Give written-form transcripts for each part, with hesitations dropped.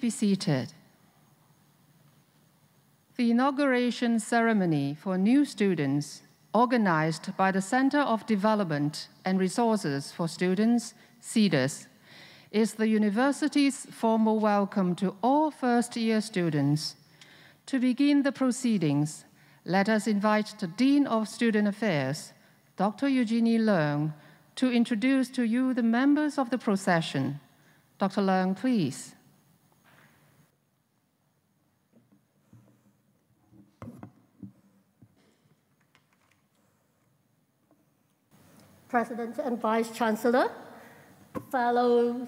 be seated. The inauguration ceremony for new students, organized by the Center of Development and Resources for Students, CEDAS, is the university's formal welcome to all first-year students. To begin the proceedings, let us invite the Dean of Student Affairs, Dr. Eugenie Leung, to introduce to you the members of the procession. Dr. Leung, please. President and Vice Chancellor, fellow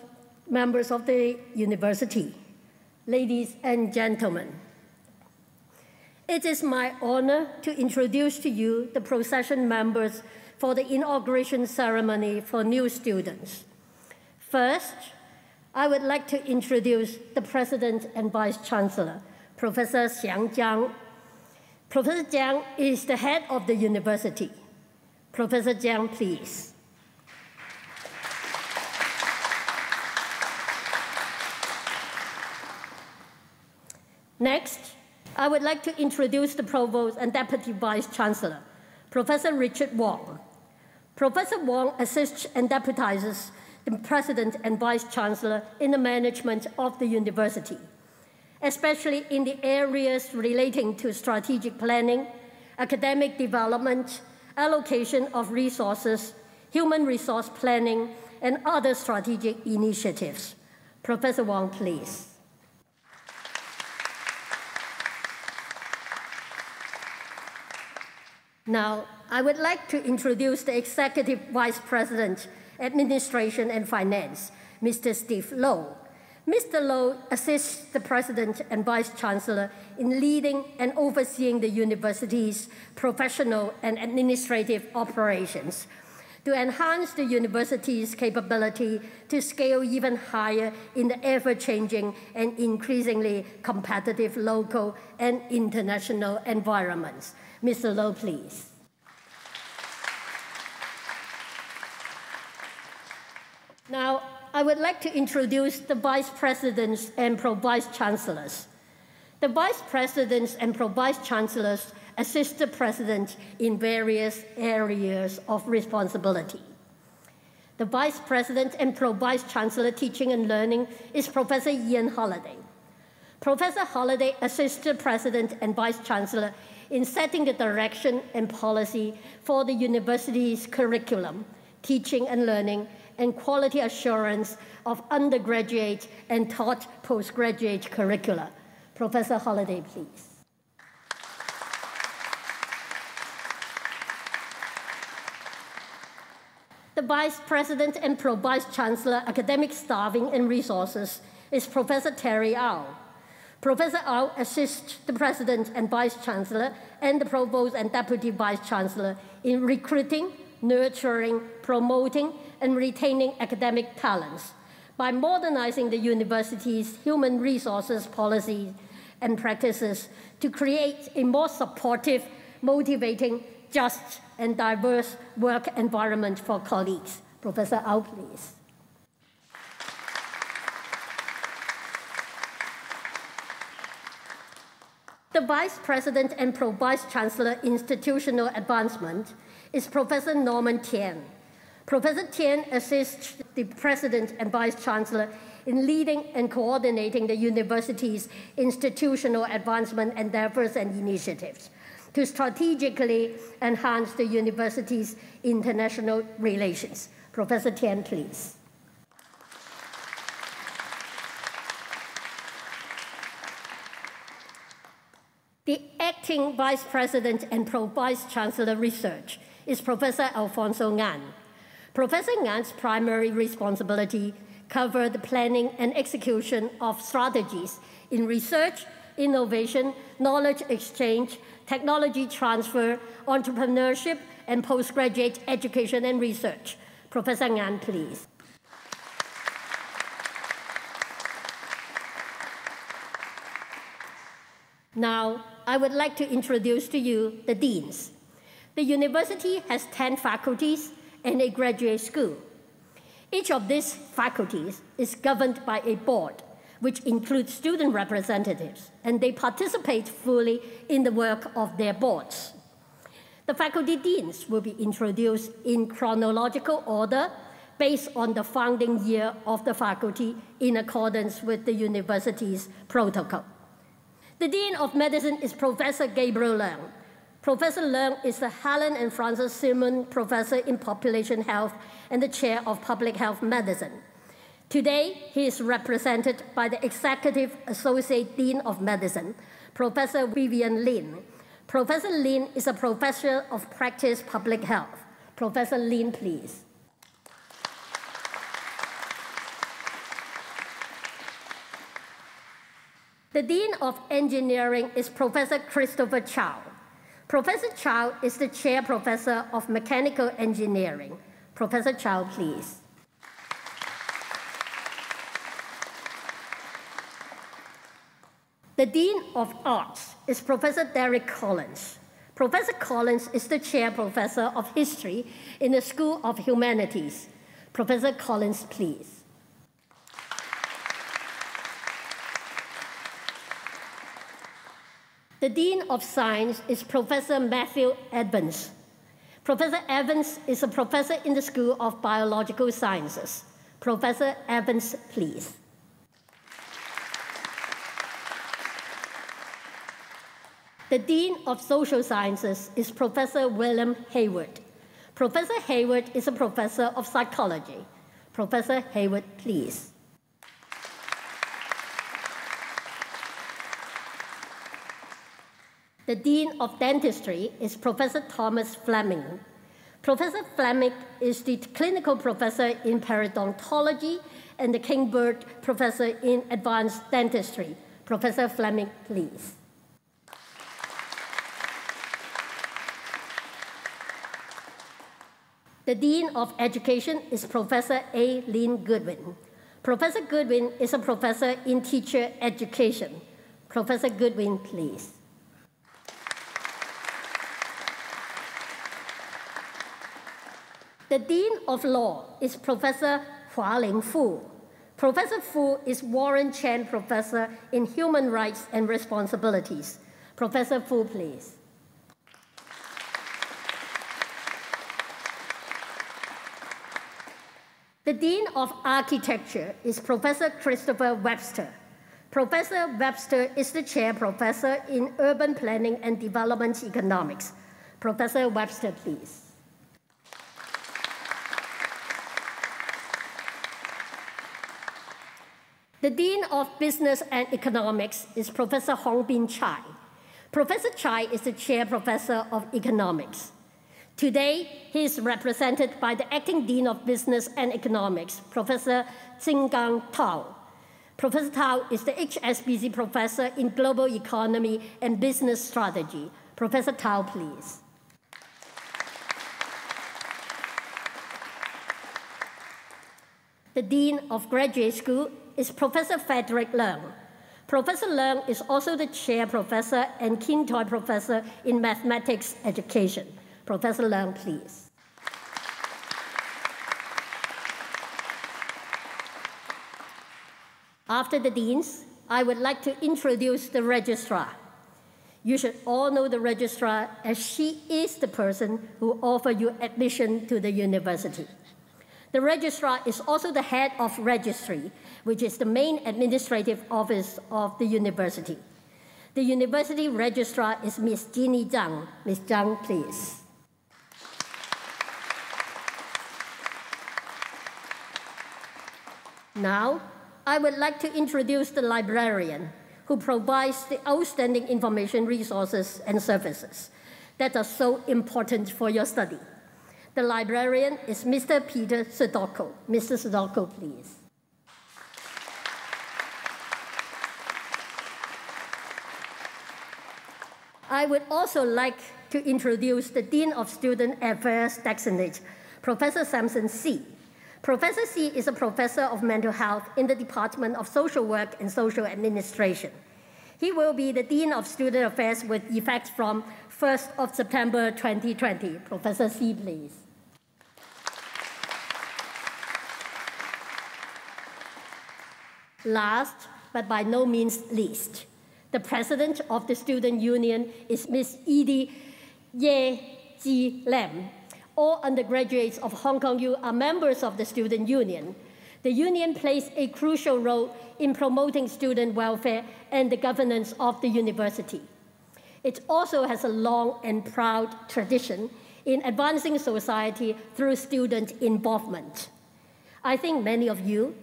members of the university, ladies and gentlemen. It is my honor to introduce to you the procession members for the inauguration ceremony for new students. First, I would like to introduce the President and Vice Chancellor, Professor Xiang Jiang. Professor Jiang is the head of the university. Professor Jiang, please. Next, I would like to introduce the Provost and Deputy Vice Chancellor, Professor Richard Wong. Professor Wong assists and deputizes the President and Vice Chancellor in the management of the university, especially in the areas relating to strategic planning, academic development, allocation of resources, human resource planning, and other strategic initiatives. Professor Wong, please. Now, I would like to introduce the Executive Vice President, Administration and Finance, Mr. Steve Low. Mr. Low assists the President and Vice Chancellor in leading and overseeing the university's professional and administrative operations to enhance the university's capability to scale even higher in the ever-changing and increasingly competitive local and international environments. Mr. Low, please. Now, I would like to introduce the Vice Presidents and Pro-Vice Chancellors. The Vice Presidents and Pro-Vice Chancellors assist the President in various areas of responsibility. The Vice President and Pro-Vice Chancellor Teaching and Learning is Professor Ian Holliday. Professor Holliday assists the President and Vice Chancellor in setting the direction and policy for the university's curriculum, teaching and learning, and quality assurance of undergraduate and taught postgraduate curricula. Professor Holliday, please. The Vice President and Pro-Vice Chancellor Academic Staffing and Resources is Professor Terry Au. Professor Au assists the President and Vice Chancellor and the Provost and Deputy Vice Chancellor in recruiting, nurturing, promoting, and retaining academic talents by modernizing the university's human resources policies and practices to create a more supportive, motivating, just, and diverse work environment for colleagues. Professor Au, please. The Vice President and Pro-Vice Chancellor Institutional Advancement is Professor Norman Tien. Professor Tien assists the President and Vice Chancellor in leading and coordinating the university's institutional advancement endeavors and initiatives to strategically enhance the university's international relations. Professor Tien, please. The Acting Vice President and Pro-Vice Chancellor Research is Professor Alfonso Ngan. Professor Ngan's primary responsibility cover the planning and execution of strategies in research, innovation, knowledge exchange, technology transfer, entrepreneurship, and postgraduate education and research. Professor Ngan, please. Now, I would like to introduce to you the deans. The university has 10 faculties and a graduate school. Each of these faculties is governed by a board, which includes student representatives, and they participate fully in the work of their boards. The faculty deans will be introduced in chronological order based on the founding year of the faculty in accordance with the university's protocol. The Dean of Medicine is Professor Gabriel Leung. Professor Leung is the Helen and Francis Simon Professor in Population Health and the Chair of Public Health Medicine. Today, he is represented by the Executive Associate Dean of Medicine, Professor Vivian Lin. Professor Lin is a Professor of Practice Public Health. Professor Lin, please. The Dean of Engineering is Professor Christopher Chow. Professor Chow is the Chair Professor of Mechanical Engineering. Professor Chow, please. The Dean of Arts is Professor Derek Collins. Professor Collins is the Chair Professor of History in the School of Humanities. Professor Collins, please. The Dean of Science is Professor Matthew Evans. Professor Evans is a professor in the School of Biological Sciences. Professor Evans, please. The Dean of Social Sciences is Professor William Hayward. Professor Hayward is a professor of psychology. Professor Hayward, please. The Dean of Dentistry is Professor Thomas Fleming. Professor Fleming is the clinical professor in periodontology and the King Bird Professor in Advanced Dentistry. Professor Fleming, please. The Dean of Education is Professor A. Lynn Goodwin. Professor Goodwin is a professor in teacher education. Professor Goodwin, please. The Dean of Law is Professor Hualing Fu. Professor Fu is Warren Chen Professor in Human Rights and Responsibilities. Professor Fu, please. The Dean of Architecture is Professor Christopher Webster. Professor Webster is the Chair Professor in Urban Planning and Development Economics. Professor Webster, please. The Dean of Business and Economics is Professor Hong Bin Chai. Professor Chai is the Chair Professor of Economics. Today, he is represented by the Acting Dean of Business and Economics, Professor Jinggang Tao. Professor Tao is the HSBC Professor in Global Economy and Business Strategy. Professor Tao, please. The Dean of Graduate School is Professor Frederick Leung. Professor Leung is also the Chair Professor and Kintoy Professor in Mathematics Education. Professor Leung, please. After the deans, I would like to introduce the Registrar. You should all know the Registrar as she is the person who offers you admission to the university. The Registrar is also the head of Registry, which is the main administrative office of the university. The university Registrar is Ms. Jeannie Zhang. Ms. Zhang, please. Now, I would like to introduce the Librarian, who provides the outstanding information resources and services that are so important for your study. The Librarian is Mr. Peter Sudocko. Mr. Sudocko, please. I would also like to introduce the Dean of Student Affairs Designate, Professor Samson C. Professor C is a professor of mental health in the Department of Social Work and Social Administration. He will be the Dean of Student Affairs with effect from 1st of September 2020. Professor C, please. Last, but by no means least. The president of the student union is Ms. Edie Ye Ji Lam. All undergraduates of Hong Kong U are members of the student union. The union plays a crucial role in promoting student welfare and the governance of the university. It also has a long and proud tradition in advancing society through student involvement. I think many of you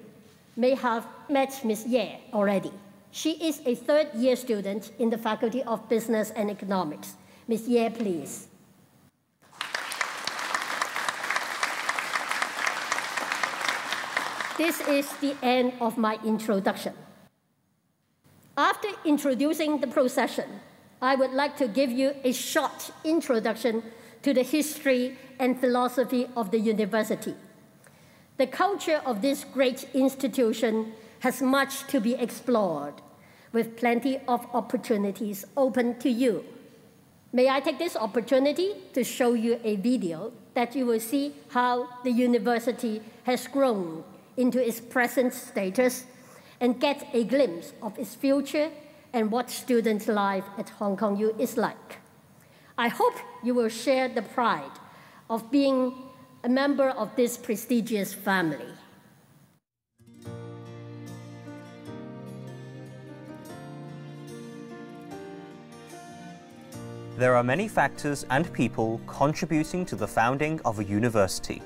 may have met Ms. Ye already. She is a third-year student in the Faculty of Business and Economics. Ms. Ye, please. This is the end of my introduction. After introducing the procession, I would like to give you a short introduction to the history and philosophy of the university. The culture of this great institution has much to be explored, with plenty of opportunities open to you. May I take this opportunity to show you a video that you will see how the university has grown into its present status and get a glimpse of its future and what student life at Hong Kong U is like. I hope you will share the pride of being a member of this prestigious family. There are many factors and people contributing to the founding of a university.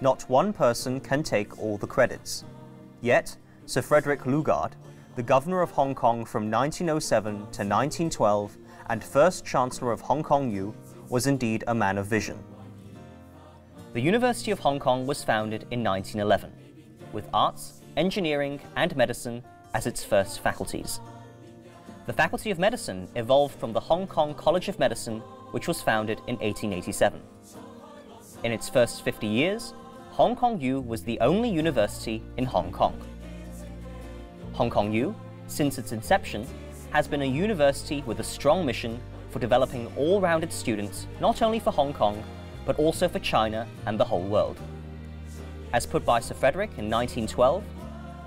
Not one person can take all the credits. Yet, Sir Frederick Lugard, the Governor of Hong Kong from 1907 to 1912 and first Chancellor of Hong Kong U, was indeed a man of vision. The University of Hong Kong was founded in 1911, with arts, engineering and medicine as its first faculties. The Faculty of Medicine evolved from the Hong Kong College of Medicine, which was founded in 1887. In its first 50 years, Hong Kong U was the only university in Hong Kong. Hong Kong U, since its inception, has been a university with a strong mission for developing all-rounded students not only for Hong Kong, but also for China and the whole world. As put by Sir Frederick in 1912,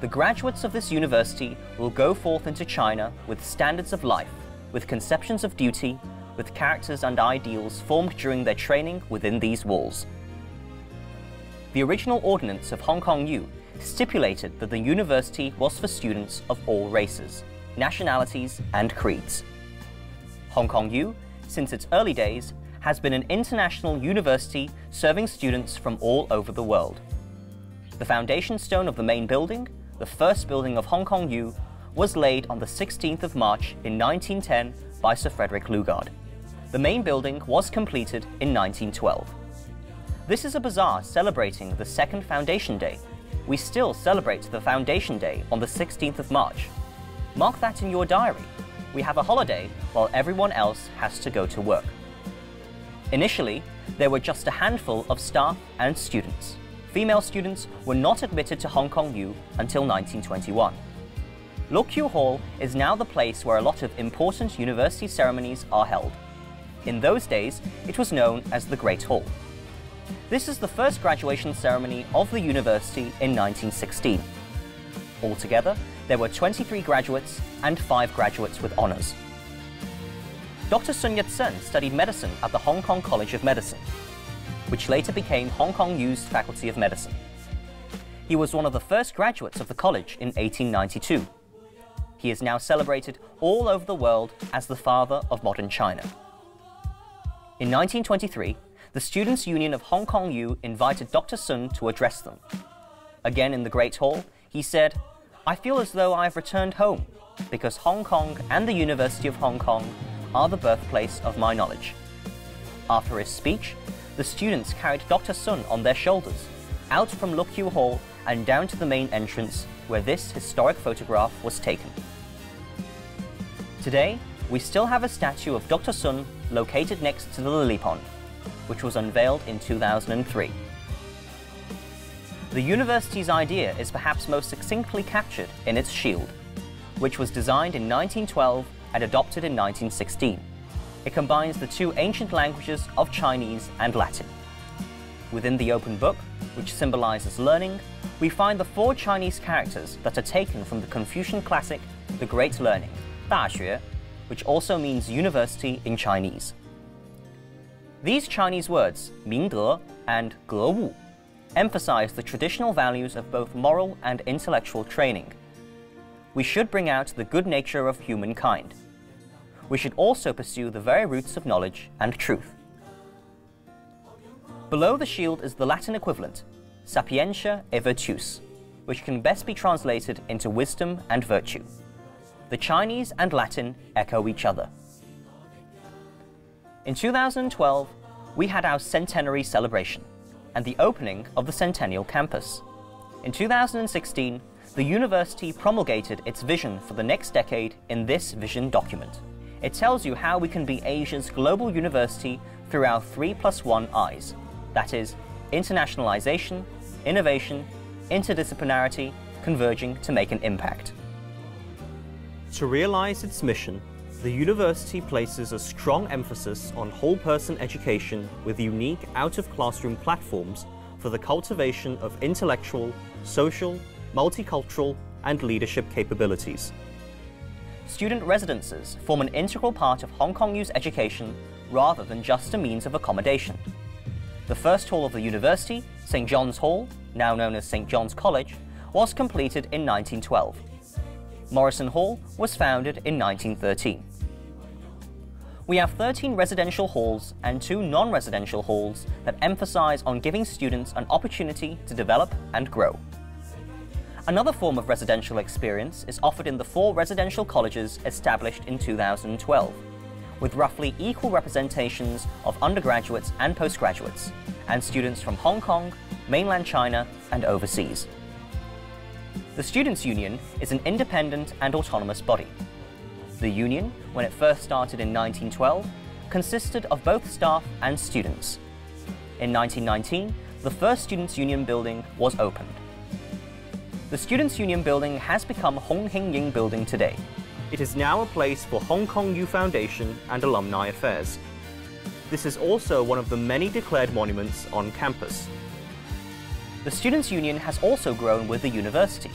the graduates of this university will go forth into China with standards of life, with conceptions of duty, with characters and ideals formed during their training within these walls. The original ordinance of Hong Kong U stipulated that the university was for students of all races, nationalities and creeds. Hong Kong U, since its early days, has been an international university serving students from all over the world. The foundation stone of the main building, the first building of Hong Kong U, was laid on the 16th of March in 1910 by Sir Frederick Lugard. The main building was completed in 1912. This is a bazaar celebrating the second Foundation Day. We still celebrate the Foundation Day on the 16th of March. Mark that in your diary. We have a holiday while everyone else has to go to work. Initially, there were just a handful of staff and students. Female students were not admitted to Hong Kong U until 1921. Lo Kew Hall is now the place where a lot of important university ceremonies are held. In those days, it was known as the Great Hall. This is the first graduation ceremony of the university in 1916. Altogether, there were 23 graduates and 5 graduates with honours. Dr. Sun Yat-sen studied medicine at the Hong Kong College of Medicine, which later became Hong Kong U's Faculty of Medicine. He was one of the first graduates of the college in 1892. He is now celebrated all over the world as the father of modern China. In 1923, the Students' Union of Hong Kong U invited Dr. Sun to address them. Again in the Great Hall, he said, "I feel as though I have returned home, because Hong Kong and the University of Hong Kong are the birthplace of my knowledge." After his speech, the students carried Dr. Sun on their shoulders, out from Lo Kew Hall and down to the main entrance where this historic photograph was taken. Today, we still have a statue of Dr. Sun located next to the lily pond, which was unveiled in 2003. The university's idea is perhaps most succinctly captured in its shield, which was designed in 1912 and adopted in 1916. It combines the two ancient languages of Chinese and Latin. Within the open book, which symbolizes learning, we find the 4 Chinese characters that are taken from the Confucian classic, The Great Learning, 大学, which also means university in Chinese. These Chinese words, 明德 and 格物, emphasize the traditional values of both moral and intellectual training. We should bring out the good nature of humankind. We should also pursue the very roots of knowledge and truth. Below the shield is the Latin equivalent, Sapientia e Virtus, which can best be translated into wisdom and virtue. The Chinese and Latin echo each other. In 2012, we had our centenary celebration and the opening of the Centennial Campus. In 2016, the university promulgated its vision for the next decade in this vision document. It tells you how we can be Asia's global university through our 3+1 I's. That is, internationalization, innovation, interdisciplinarity, converging to make an impact. To realize its mission, the university places a strong emphasis on whole-person education with unique out-of-classroom platforms for the cultivation of intellectual, social, multicultural, and leadership capabilities. Student residences form an integral part of Hong Kong U's education rather than just a means of accommodation. The first hall of the university, St. John's Hall, now known as St. John's College, was completed in 1912. Morrison Hall was founded in 1913. We have 13 residential halls and 2 non-residential halls that emphasize on giving students an opportunity to develop and grow. Another form of residential experience is offered in the 4 residential colleges established in 2012, with roughly equal representations of undergraduates and postgraduates, and students from Hong Kong, mainland China, and overseas. The Students' Union is an independent and autonomous body. The union, when it first started in 1912, consisted of both staff and students. In 1919, the first Students' Union building was opened. The Students' Union building has become Hong Hing Ying Building today. It is now a place for Hong Kong U Foundation and alumni affairs. This is also one of the many declared monuments on campus. The Students' Union has also grown with the university.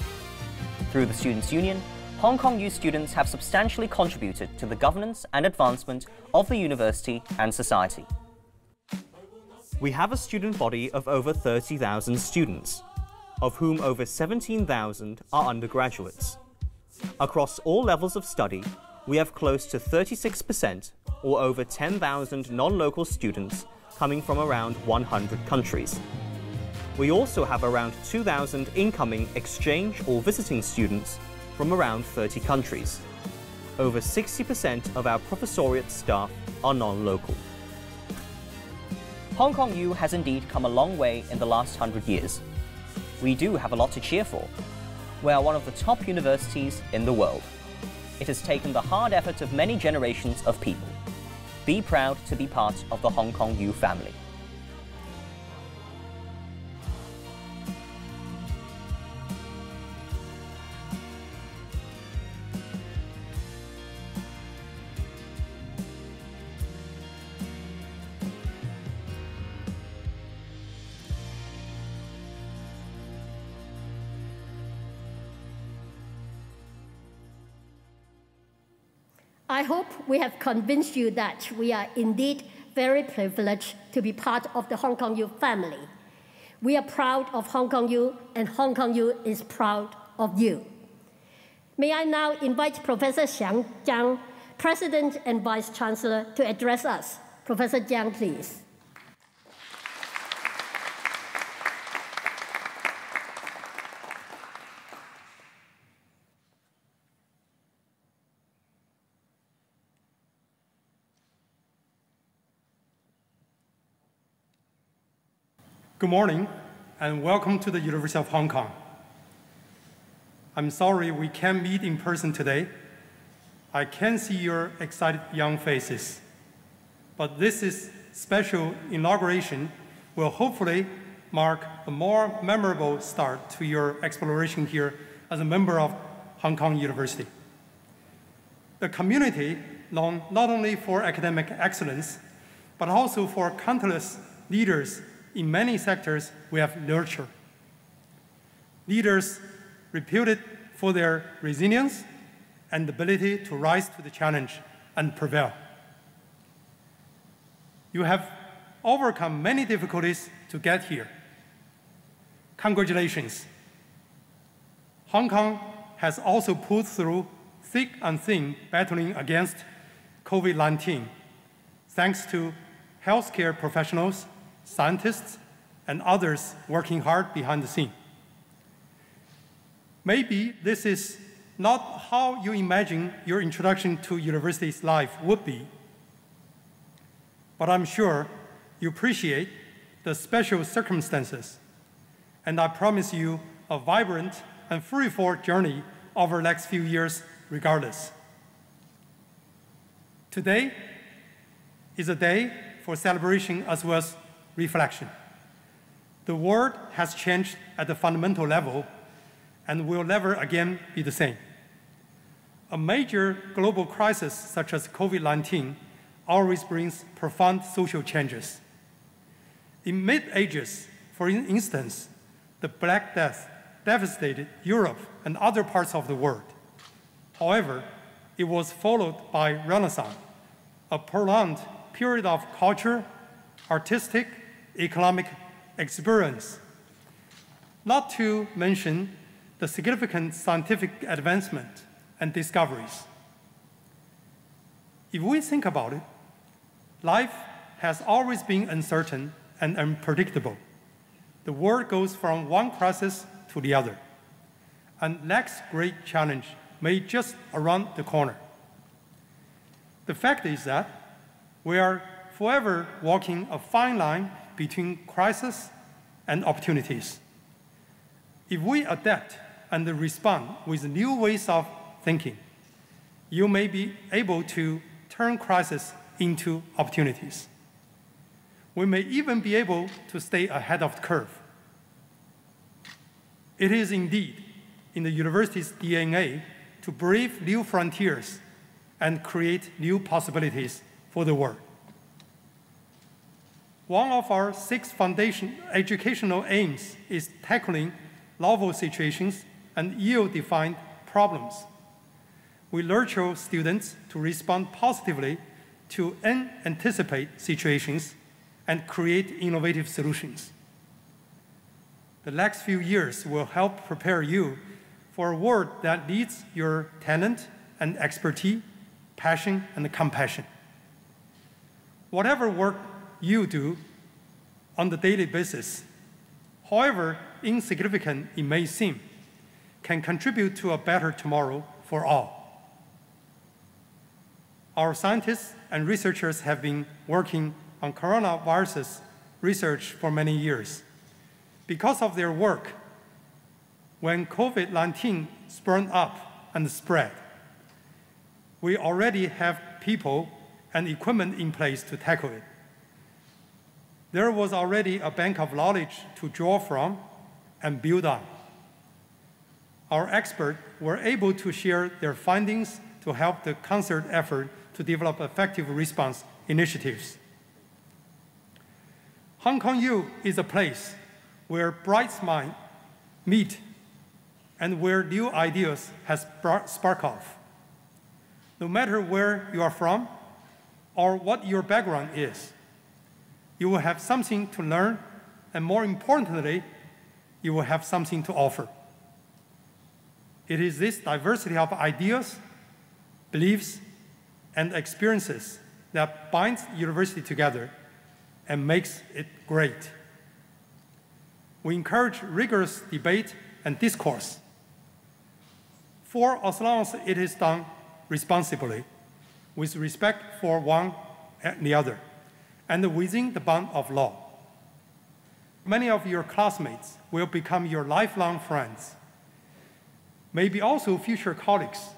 Through the Students' Union, Hong Kong U students have substantially contributed to the governance and advancement of the university and society. We have a student body of over 30,000 students, of whom over 17,000 are undergraduates. Across all levels of study, we have close to 36%, or over 10,000 non-local students coming from around 100 countries. We also have around 2,000 incoming exchange or visiting students from around 30 countries. Over 60% of our professoriate staff are non-local. Hong Kong U has indeed come a long way in the last 100 years. We do have a lot to cheer for. We are one of the top universities in the world. It has taken the hard effort of many generations of people. Be proud to be part of the Hong Kong U family. I hope we have convinced you that we are indeed very privileged to be part of the Hong Kong U family. We are proud of Hong Kong U, and Hong Kong U is proud of you. May I now invite Professor Xiang Jiang, President and Vice Chancellor, to address us. Professor Jiang, please. Good morning, and welcome to the University of Hong Kong. I'm sorry we can't meet in person today. I can see your excited young faces. But this special inauguration will hopefully mark a more memorable start to your exploration here as a member of Hong Kong University. The community, known not only for academic excellence, but also for countless leaders in many sectors we have nurtured. leaders reputed for their resilience and ability to rise to the challenge and prevail. You have overcome many difficulties to get here. Congratulations. Hong Kong has also pulled through thick and thin battling against COVID-19, thanks to healthcare professionals, scientists, and others working hard behind the scene. Maybe this is not how you imagine your introduction to university's life would be, but I'm sure you appreciate the special circumstances, and I promise you a vibrant and free-fall journey over the next few years regardless. Today is a day for celebration as well as reflection. The world has changed at a fundamental level and will never again be the same. A major global crisis such as COVID-19 always brings profound social changes. In mid-ages, for instance, the Black Death devastated Europe and other parts of the world. However, it was followed by Renaissance, a prolonged period of culture, artistic, economic experience, not to mention the significant scientific advancement and discoveries. If we think about it, life has always been uncertain and unpredictable. The world goes from one crisis to the other, and next great challenge may just around the corner. The fact is that we are forever walking a fine line between crisis and opportunities. If we adapt and respond with new ways of thinking, you may be able to turn crisis into opportunities. We may even be able to stay ahead of the curve. It is indeed in the university's DNA to brave new frontiers and create new possibilities for the world. One of our 6 foundation educational aims is tackling novel situations and ill-defined problems. We nurture students to respond positively to unanticipated situations and create innovative solutions. The next few years will help prepare you for a world that needs your talent and expertise, passion and compassion. Whatever work you do on the daily basis, however insignificant it may seem, can contribute to a better tomorrow for all. Our scientists and researchers have been working on coronavirus research for many years. Because of their work, when COVID-19 sprung up and spread, we already have people and equipment in place to tackle it. There was already a bank of knowledge to draw from and build on. Our experts were able to share their findings to help the concert effort to develop effective response initiatives. Hong Kong U is a place where bright minds meet and where new ideas has spark off. No matter where you are from or what your background is, you will have something to learn, and more importantly, you will have something to offer. It is this diversity of ideas, beliefs, and experiences that binds the university together and makes it great. We encourage rigorous debate and discourse. For as long as it is done responsibly, with respect for one and the other, and within the bound of law. Many of your classmates will become your lifelong friends, maybe also future colleagues.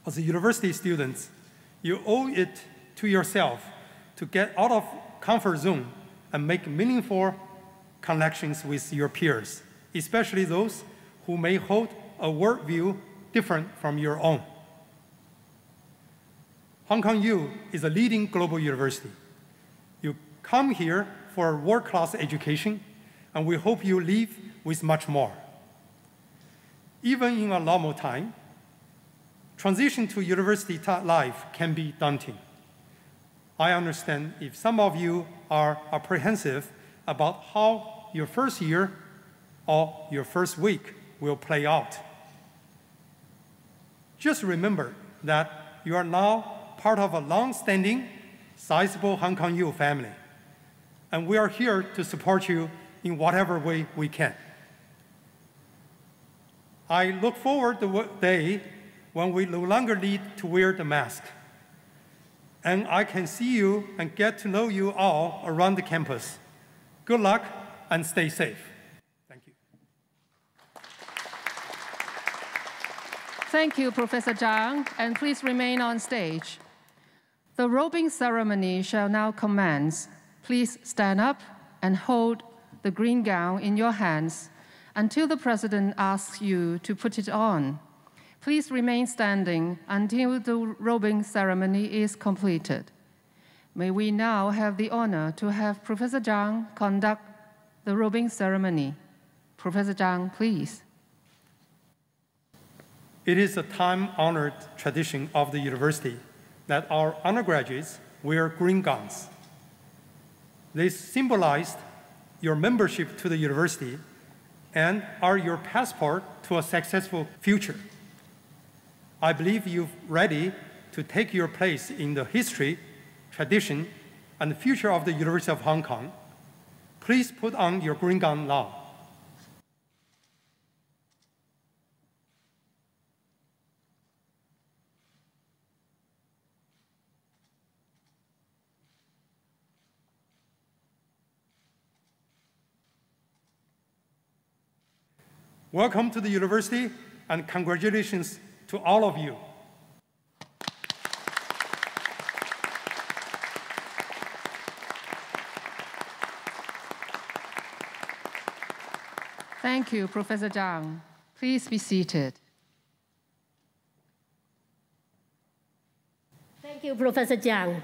As university students, you owe it to yourself to get out of comfort zone and make meaningful connections with your peers, especially those who may hold a worldview different from your own. Hong Kong U is a leading global university. You come here for a world-class education, and we hope you leave with much more. Even in a normal time, transition to university life can be daunting. I understand if some of you are apprehensive about how your first year or your first week will play out. Just remember that you are now part of a long-standing, sizable Hong Kong U family, and we are here to support you in whatever way we can. I look forward to the day when we no longer need to wear the mask, and I can see you and get to know you all around the campus. Good luck and stay safe. Thank you. Thank you, Professor Zhang, and please remain on stage. The robing ceremony shall now commence. Please stand up and hold the green gown in your hands until the President asks you to put it on. Please remain standing until the robing ceremony is completed. May we now have the honor to have Professor Zhang conduct the robing ceremony. Professor Zhang, please. It is a time-honored tradition of the university that our undergraduates wear green gowns. They symbolize your membership to the university and are your passport to a successful future. I believe you're ready to take your place in the history, tradition, and the future of the University of Hong Kong. Please put on your green gown now. Welcome to the university, and congratulations to all of you. Thank you, Professor Zhang. Please be seated. Thank you, Professor Zhang.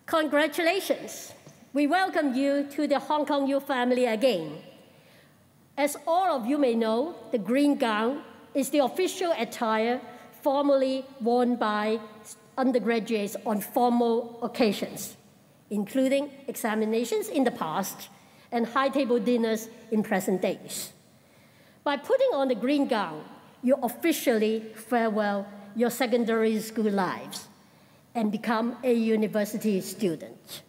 Congratulations. We welcome you to the Hong Kong U family again. As all of you may know, the green gown is the official attire formally worn by undergraduates on formal occasions, including examinations in the past and high-table dinners in present days. By putting on the green gown, you officially farewell your secondary school lives and become a university student.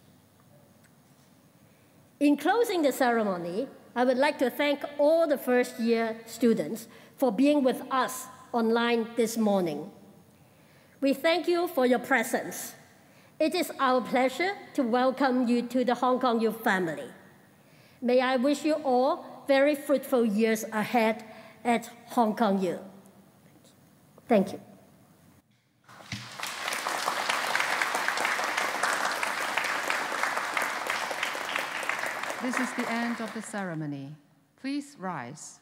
In closing the ceremony, I would like to thank all the first-year students for being with us online this morning. We thank you for your presence. It is our pleasure to welcome you to the Hong Kong U family. May I wish you all very fruitful years ahead at Hong Kong U. Thank you. This is the end of the ceremony. Please rise.